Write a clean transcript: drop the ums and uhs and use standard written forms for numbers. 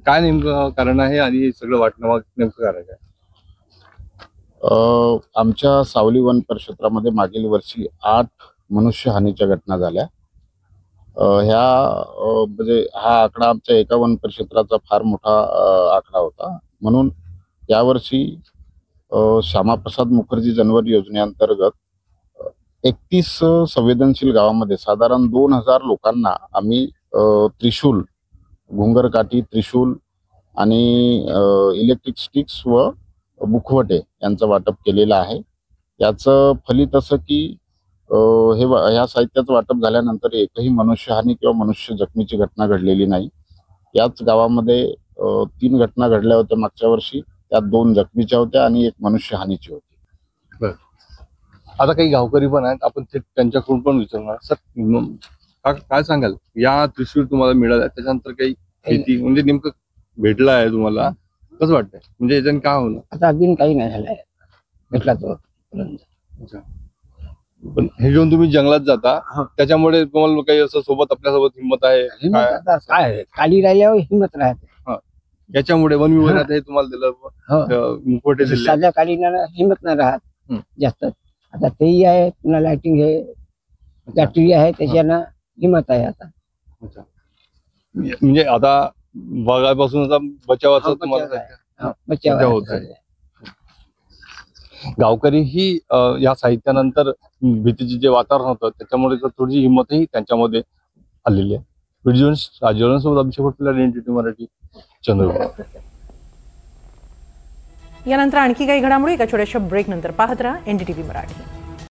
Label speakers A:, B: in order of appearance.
A: काय नेमकं कारण आहे आणि हे सगळं वाटणं नेमकं कारण काय?
B: आमच्या सावली वन परिक्षेत्रामध्ये मागील वर्षी 8 मनुष्यहानीच्या घटना झाल्या. म्हणजे हा आकडा आमच्या एका वन परिक्षेत्राचा फार मोठा आकडा होता. म्हणून यावर्षी श्यामाप्रसाद मुखर्जी जनवर योजनेअंतर्गत 31 संवेदनशील गावामध्ये साधारण 2000 लोकांना आम्ही त्रिशूल, घुंगरकाठी, त्रिशूल आणि इलेक्ट्रिक स्टिक्स व मुखवटे यांचं वाटप केलेलं आहे. याचं फलित असं की ह्या साहित्याचं वाटप झाल्यानंतर एकही मनुष्यहानी किंवा मनुष्य जखमीची घटना घडलेली नाही. याच गावामध्ये 3 घटना घडल्या होत्या मागच्या वर्षी. त्यात 2 जखमीच्या होत्या आणि 1 मनुष्यहानीची होती.
A: आता काही गावकरी पण आहेत, आपण त्यांच्याकडून पण विचारणार. सर काय सांगाल, या त्रिशूळ तुम्हाला मिळाल्या त्याच्यानंतर काही भीती म्हणजे नेमकं भेटला आहे तुम्हाला, कसं वाटतंय? म्हणजे याच्याने काय होणार?
C: आता अजून काही नाही झालंय भेटला तो.
A: अच्छा. पण हे घेऊन तुम्ही जंगलात जाता, त्याच्यामुळे तुम्हाला काही असं सोबत आपल्यासोबत हिंमत आहे
C: हिंमत आता काय खाली राहिल्यावर हिंमत राहते.
A: याच्यामुळे वन विभागात हे तुम्हाला दिलं, मुखवटे दिले.
C: साध्या कालीनाला हिंमत नाही राहत जास्त. आता तेही आहे, पुन्हा लाइटिंग आहे, बॅटरी आहे, त्याच्यानं हिंमत आहे आता.
A: अच्छा. म्हणजे आता वाघापासून बचावाचा तुम्हाला
C: बचाव
A: होत आहे. गावकरी ही या साहित्यानंतर भीतीचे जे वातावरण होतं त्याच्यामुळे थोडीशी हिंमतही त्यांच्यामध्ये आलेली आहे. राजवरांसोबत अभिषेक पटला, एनडीटी मराठी, चंद्रपूर.
D: यानंतर आणखी काही घडामोडी एका छोट्याशा ब्रेक नंतर पाहत राहा एनडीटीव्ही मराठी.